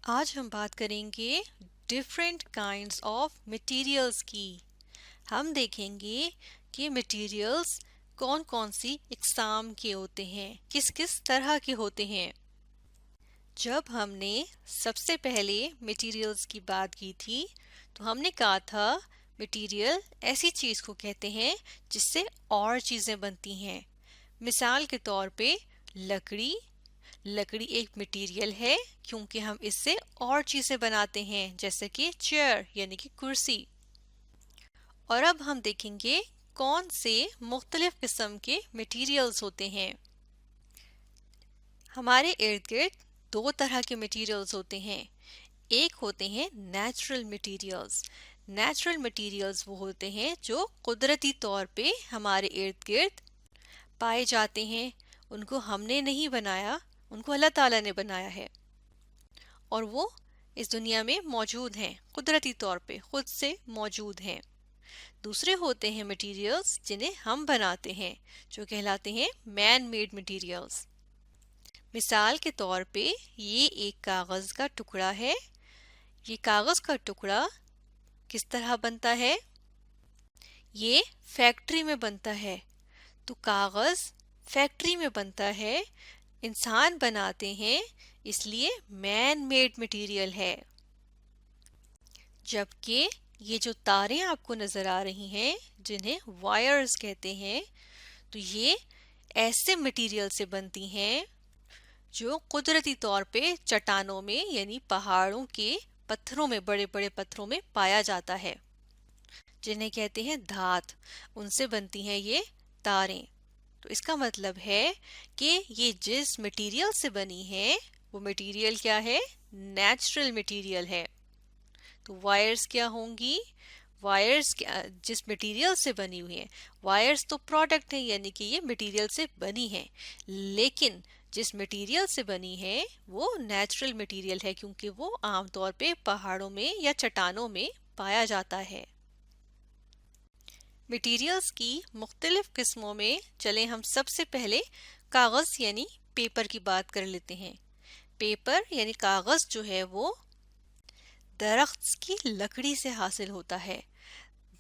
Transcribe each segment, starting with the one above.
آج ہم بات کریں گے ڈفرینٹ کائنڈس آف مٹیریلز کی. ہم دیکھیں گے کہ مٹیریلز کون کون سی اقسام کے ہوتے ہیں، کس کس طرح کے ہوتے ہیں. جب ہم نے سب سے پہلے مٹیریلز کی بات کی تھی تو ہم نے کہا تھا مٹیریل ایسی چیز کو کہتے ہیں جس سے اور چیزیں بنتی ہیں. مثال کے طور پہ لکڑی ایک مٹیریل ہے کیونکہ ہم اس سے اور چیزیں بناتے ہیں جیسے کہ چیئر یعنی کہ کرسی. اور اب ہم دیکھیں گے کون سے مختلف قسم کے مٹیریلز ہوتے ہیں. ہمارے ارد گرد دو طرح کے مٹیریلز ہوتے ہیں. ایک ہوتے ہیں نیچرل مٹیریلز. نیچرل مٹیریلز وہ ہوتے ہیں جو قدرتی طور پہ ہمارے ارد گرد پائے جاتے ہیں. ان کو ہم نے نہیں بنایا، ان کو اللہ تعالیٰ نے بنایا ہے اور وہ اس دنیا میں موجود ہیں، قدرتی طور پہ خود سے موجود ہیں. دوسرے ہوتے ہیں مٹیریلز جنہیں ہم بناتے ہیں جو کہلاتے ہیں مین میڈ مٹیریلز. مثال کے طور پہ یہ ایک کاغذ کا ٹکڑا ہے. یہ کاغذ کا ٹکڑا کس طرح بنتا ہے؟ یہ فیکٹری میں بنتا ہے. تو کاغذ فیکٹری میں بنتا ہے، انسان بناتے ہیں، اس لیے مین میڈ مٹیریل ہے. جبکہ یہ جو تاریں آپ کو نظر آ رہی ہیں جنہیں وائرز کہتے ہیں، تو یہ ایسے مٹیریل سے بنتی ہیں جو قدرتی طور پہ چٹانوں میں یعنی پہاڑوں کے پتھروں میں، بڑے بڑے پتھروں میں پایا جاتا ہے، جنہیں کہتے ہیں دھات. ان سے بنتی ہیں یہ تاریں. تو اس کا مطلب ہے کہ یہ جس مٹیریل سے بنی ہے وہ مٹیریل کیا ہے؟ نیچرل مٹیریل ہے. تو وائرز کیا ہوں گی؟ وائرز جس مٹیریل سے بنی ہوئی ہیں. وائرز تو پروڈکٹ ہیں یعنی کہ یہ مٹیریل سے بنی ہیں، لیکن جس مٹیریل سے بنی ہے وہ نیچرل مٹیریل ہے کیونکہ وہ عام طور پہ پہاڑوں میں یا چٹانوں میں پایا جاتا ہے. مٹیریلز کی مختلف قسموں میں چلیں ہم سب سے پہلے کاغذ یعنی پیپر کی بات کر لیتے ہیں. پیپر یعنی کاغذ جو ہے وہ درخت کی لکڑی سے حاصل ہوتا ہے.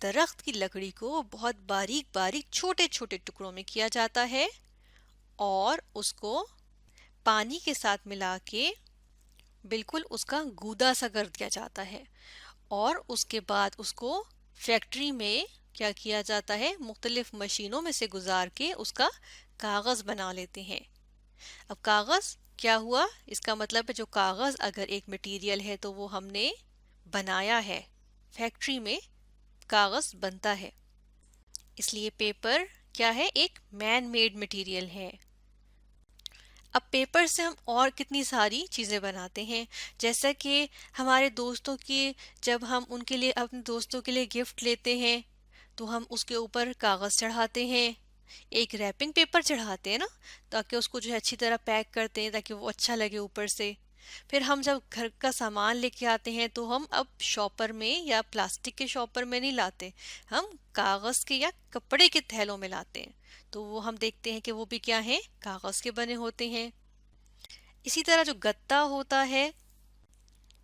درخت کی لکڑی کو بہت باریک باریک چھوٹے چھوٹے ٹکڑوں میں کیا جاتا ہے اور اس کو پانی کے ساتھ ملا کے بالکل اس کا گودا سا کر دیا جاتا ہے اور اس کے بعد اس کو فیکٹری میں کیا کیا جاتا ہے؟ مختلف مشینوں میں سے گزار کے اس کا کاغذ بنا لیتے ہیں. اب کاغذ کیا ہوا؟ اس کا مطلب ہے جو کاغذ اگر ایک مٹیریل ہے تو وہ ہم نے بنایا ہے، فیکٹری میں کاغذ بنتا ہے، اس لیے پیپر کیا ہے؟ ایک مین میڈ مٹیریل ہے. اب پیپر سے ہم اور کتنی ساری چیزیں بناتے ہیں، جیسا کہ ہمارے دوستوں کی جب ہم ان کے لیے اپنے دوستوں کے لیے گفٹ لیتے ہیں تو ہم اس کے اوپر کاغذ چڑھاتے ہیں، ایک ریپنگ پیپر چڑھاتے ہیں نا، تاکہ اس کو جو ہے اچھی طرح پیک کرتے ہیں تاکہ وہ اچھا لگے اوپر سے. پھر ہم جب گھر کا سامان لے کے آتے ہیں تو ہم اب شاپر میں یا پلاسٹک کے شاپر میں نہیں لاتے، ہم کاغذ کے یا کپڑے کے تھیلوں میں لاتے ہیں. تو وہ ہم دیکھتے ہیں کہ وہ بھی کیا ہیں؟ کاغذ کے بنے ہوتے ہیں. اسی طرح جو گتا ہوتا ہے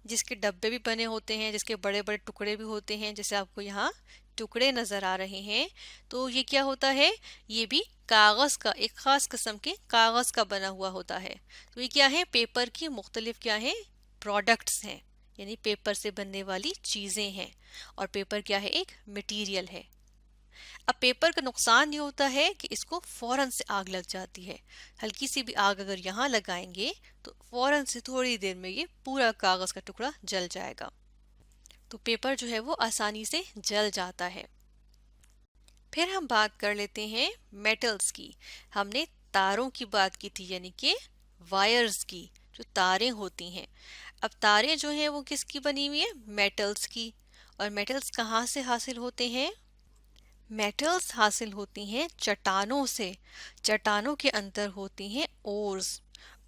جس کے ڈبے بھی بنے ہوتے ہیں، جس کے بڑے بڑے ٹکڑے بھی ہوتے ہیں، جیسے آپ کو یہاں ٹکڑے نظر آ رہے ہیں، تو یہ کیا ہوتا ہے؟ یہ بھی کاغذ کا، ایک خاص قسم کے کاغذ کا بنا ہوا ہوتا ہے. تو یہ کیا ہے؟ پیپر کی مختلف کیا ہیں؟ پروڈکٹس ہیں، یعنی پیپر سے بننے والی چیزیں ہیں. اور پیپر کیا ہے؟ ایک مٹیریل ہے. اب پیپر کا نقصان یہ ہوتا ہے کہ اس کو فوراً سے آگ لگ جاتی ہے. ہلکی سی بھی آگ اگر یہاں لگائیں گے تو فوراً سے تھوڑی دیر میں یہ پورا کاغذ کا ٹکڑا جل جائے گا. تو پیپر جو ہے وہ آسانی سے جل جاتا ہے. پھر ہم بات کر لیتے ہیں میٹلز کی. ہم نے تاروں کی بات کی تھی یعنی کہ وائرز کی، جو تاریں ہوتی ہیں. اب تاریں جو ہیں وہ کس کی بنی ہوئی ہیں؟ میٹلز کی. اور میٹلز کہاں سے حاصل ہوتے ہیں؟ میٹلز حاصل ہوتی ہیں چٹانوں سے. چٹانوں کے اندر ہوتی ہیں اورز.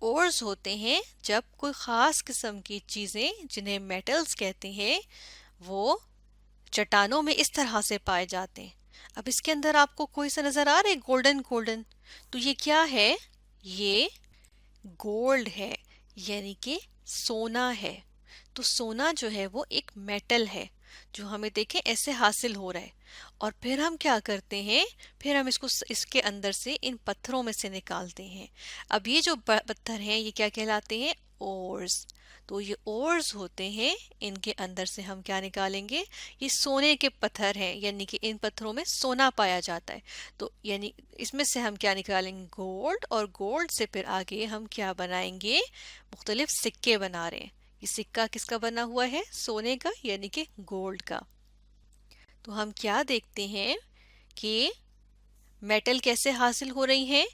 اورز ہوتے ہیں جب کوئی خاص قسم کی چیزیں جنہیں میٹلز کہتے ہیں وہ چٹانوں میں اس طرح سے پائے جاتے ہیں. اب اس کے اندر آپ کو کوئی سا نظر آ رہا ہے گولڈن گولڈن، تو یہ کیا ہے؟ یہ گولڈ ہے، یعنی کہ سونا ہے. तो सोना जो है वो एक मेटल है जो हमें देखें ऐसे हासिल हो रहा है, और फिर हम क्या करते हैं, फिर हम इसको इसके अंदर से इन पत्थरों में से निकालते हैं। अब ये जो पत्थर हैं ये क्या कहलाते हैं, ओर्स। तो ये ओर्स होते हैं, इनके अंदर से हम क्या निकालेंगे, ये सोने के पत्थर हैं, यानी कि इन पत्थरों में सोना पाया जाता है। तो यानी इसमें से हम क्या निकालेंगे, गोल्ड, और गोल्ड से फिर आगे हम क्या बनाएंगे, मुख्तलिफ सिक्के बना रहे हैं। ये सिक्का किसका बना हुआ है, सोने का यानी कि गोल्ड का। तो हम क्या देखते हैं कि मेटल कैसे हासिल हो रही हैं,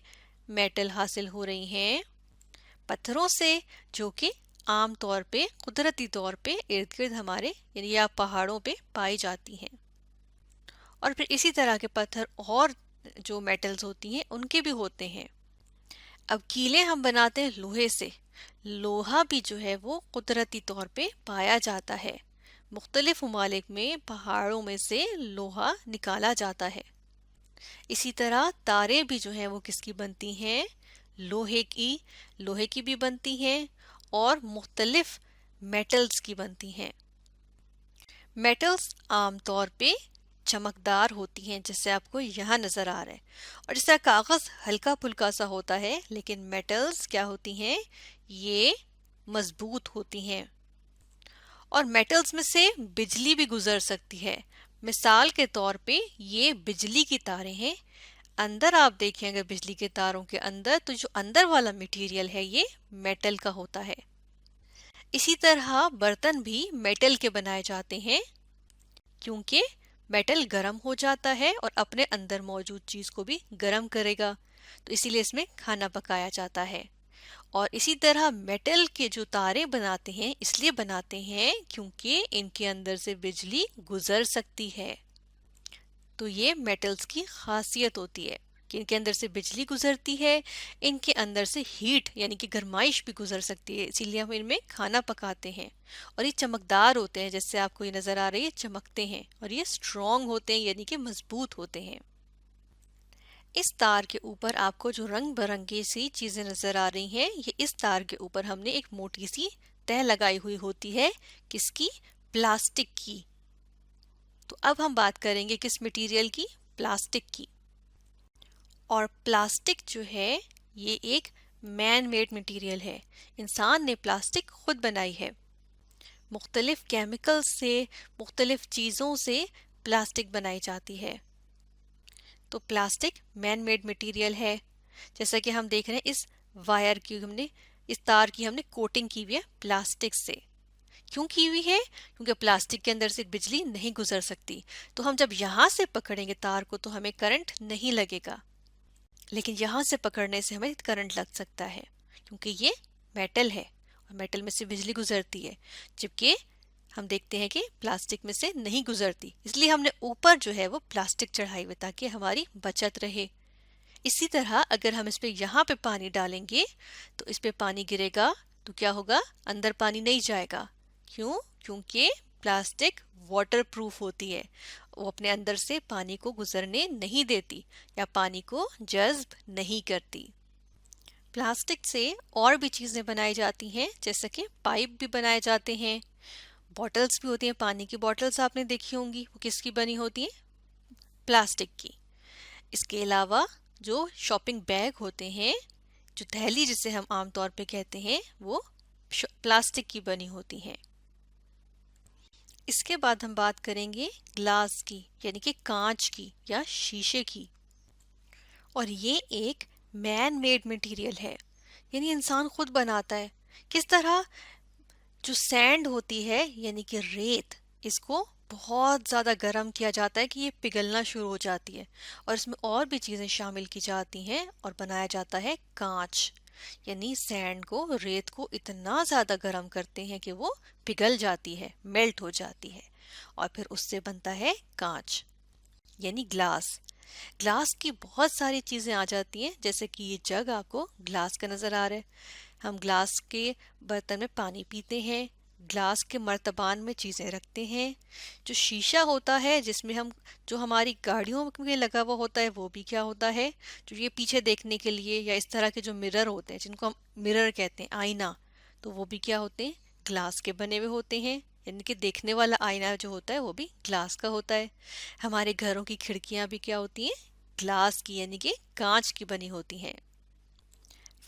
मेटल हासिल हो रही हैं पत्थरों से, जो कि आम तौर पे कुदरती तौर पे इर्द गिर्द हमारे यानी या पहाड़ों पे पाई जाती हैं। और फिर इसी तरह के पत्थर और जो मेटल्स होती हैं उनके भी होते हैं। अब कीले हम बनाते हैं लोहे से। लोहा भी जो है वो कुदरती तौर पे पाया जाता है। मुख्तलिफ ममालिक में पहाड़ों में से लोहा निकाला जाता है। इसी तरह तारे भी जो हैं वो किसकी बनती हैं, लोहे की भी बनती हैं और मुख्तलिफ मेटल्स की बनती हैं। मेटल्स आमतौर पे चमकदार होती हैं, जैसे आपको यहाँ नजर आ रहा है। और जिस तरह कागज हल्का फुल्का सा होता है, लेकिन मेटल्स क्या होती हैं, ये मजबूत होती हैं। और मेटल्स में से बिजली भी गुजर सकती है। मिसाल के तौर पे ये बिजली की तारें हैं। अंदर आप देखें अगर बिजली के तारों के अंदर, तो जो अंदर वाला मटेरियल है ये मेटल का होता है। इसी तरह बर्तन भी मेटल के बनाए जाते हैं, क्योंकि मेटल गर्म हो जाता है और अपने अंदर मौजूद चीज को भी गर्म करेगा, तो इसीलिए इसमें खाना पकाया जाता है। और इसी तरह मेटल के जो तारे बनाते हैं इसलिए बनाते हैं क्योंकि इनके अंदर से बिजली गुजर सकती है। तो ये मेटल्स की खासियत होती है कि इनके अंदर से बिजली गुजरती है, इनके अंदर से हीट यानी कि गर्माइश भी गुजर सकती है, इसीलिए हम इनमें खाना पकाते हैं। और ये चमकदार होते हैं, जैसे आपको ये नजर आ रही है, चमकते हैं। और ये स्ट्रॉन्ग होते हैं यानी कि मजबूत होते हैं। इस तार के ऊपर आपको जो रंग बिरंगी सी चीजें नजर आ रही हैं, ये इस तार के ऊपर हमने एक मोटी सी तह लगाई हुई होती है, किसकी, प्लास्टिक की। तो अब हम बात करेंगे किस मटेरियल की, प्लास्टिक की। और प्लास्टिक जो है ये एक मैन मेड मटेरियल है। इंसान ने प्लास्टिक खुद बनाई है। मुख्तलिफ केमिकल से, मुख्तलिफ चीज़ों से प्लास्टिक बनाई जाती है। तो प्लास्टिक मैन मेड मटेरियल है। जैसा कि हम देख रहे हैं, इस वायर की हमने, इस तार की हमने कोटिंग की हुई है प्लास्टिक से। क्यों की हुई है, क्योंकि प्लास्टिक के अंदर से बिजली नहीं गुजर सकती। तो हम जब यहाँ से पकड़ेंगे तार को तो हमें करंट नहीं लगेगा, लेकिन यहाँ से पकड़ने से हमें करंट लग सकता है, क्योंकि ये मेटल है और मेटल में से बिजली गुजरती है, जबकि हम देखते हैं कि प्लास्टिक में से नहीं गुजरती। इसलिए हमने ऊपर जो है वो प्लास्टिक चढ़ाई हुई ताकि हमारी बचत रहे। इसी तरह अगर हम इस पे यहाँ पे पानी डालेंगे तो इस पे पानी गिरेगा तो क्या होगा, अंदर पानी नहीं जाएगा। क्यों, क्योंकि प्लास्टिक वाटर प्रूफ होती है, वो अपने अंदर से पानी को गुजरने नहीं देती या पानी को जज्ब नहीं करती। प्लास्टिक से और भी चीजें बनाई जाती हैं, जैसे कि पाइप भी बनाए जाते हैं, बॉटल्स भी होती हैं। पानी की बॉटल्स आपने देखी होंगी, वो किसकी बनी होती हैं, प्लास्टिक की। इसके अलावा जो शॉपिंग बैग होते हैं, जो थैली जिसे हम आमतौर पे कहते हैं, वो प्लास्टिक की बनी होती हैं। इसके बाद हम बात करेंगे ग्लास की, यानी कि कांच की या शीशे की। और ये एक मैन मेड मटेरियल है, यानी इंसान खुद बनाता है। किस तरह, जो सैंड होती है यानी कि रेत, इसको बहुत ज़्यादा गर्म किया जाता है कि ये पिघलना शुरू हो जाती है, और इसमें और भी चीज़ें शामिल की जाती हैं और बनाया जाता है कांच। यानी सैंड को, रेत को इतना ज़्यादा गर्म करते हैं कि वो पिघल जाती है, मेल्ट हो जाती है, और फिर उससे बनता है कांच यानी ग्लास। ग्लास की बहुत सारी चीज़ें आ जाती हैं, जैसे कि ये जग आपको ग्लास का नज़र आ रहा है। हम ग्लास के बर्तन में पानी पीते हैं, ग्लास के मर्तबान में चीज़ें रखते हैं। जो शीशा होता है, जिसमें हम, जो हमारी गाड़ियों में लगा हुआ होता है, वो भी क्या होता है, जो ये पीछे देखने के लिए, या इस तरह के जो मिरर होते हैं जिनको हम मिरर कहते हैं, आईना, तो वो भी क्या होते हैं, ग्लास के बने हुए होते हैं, यानी कि देखने वाला आईना जो होता है वो भी ग्लास का होता है। हमारे घरों की खिड़कियां भी क्या होती हैं, ग्लास की यानी कि कांच की बनी होती हैं।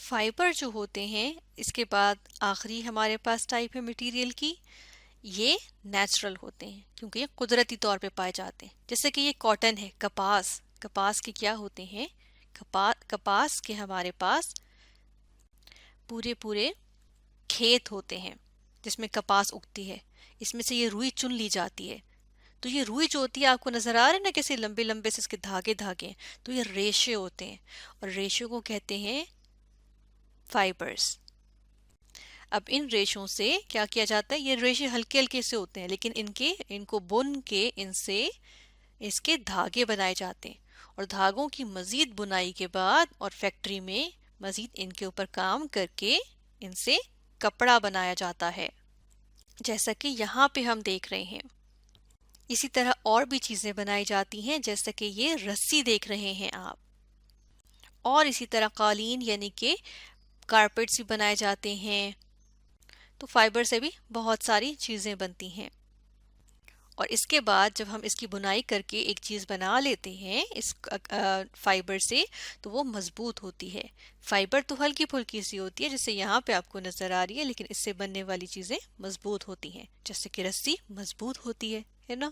फाइबर जो होते हैं, इसके बाद आखिरी हमारे पास टाइप है मटेरियल की, ये नेचुरल होते हैं क्योंकि ये कुदरती तौर पे पाए जाते हैं। जैसे कि ये कॉटन है, कपास, कपास के क्या होते हैं, कपास के हमारे पास पूरे पूरे खेत होते हैं जिसमें कपास उगती है, इसमें से ये रुई चुन ली जाती है। तो ये रुई जो होती है, आपको नजर आ रहे हैं ना कैसे लंबे लंबे से इसके धागे धागे हैं, तो ये रेशे होते हैं और रेशों को कहते हैं फाइबर्स। अब इन रेशों से क्या किया जाता है, ये रेशे हल्के हल्के से होते हैं लेकिन इनको बुन के इनसे इसके धागे बनाए जाते हैं और धागों की मजीद बुनाई के बाद और फैक्ट्री में मजीद इनके ऊपर काम करके इनसे कपड़ा बनाया जाता है, जैसा कि यहाँ पे हम देख रहे हैं। इसी तरह और भी चीजें बनाई जाती हैं, जैसा कि ये रस्सी देख रहे हैं आप। और इसी तरह कालीन यानी कि कारपेट्स भी बनाए जाते हैं। तो फाइबर से भी बहुत सारी चीजें बनती हैं। और इसके बाद जब हम इसकी बुनाई करके एक चीज बना लेते हैं इस फाइबर से, तो वो मजबूत होती है। फाइबर तो हल्की फुल्की सी होती है जैसे यहाँ पे आपको नजर आ रही है, लेकिन इससे बनने वाली चीजें मजबूत होती हैं, जैसे कि रस्सी मजबूत होती है ना।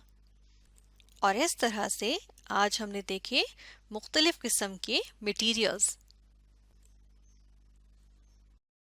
और इस तरह से आज हमने देखे मुख्तलिफ किस्म के मटीरियल्स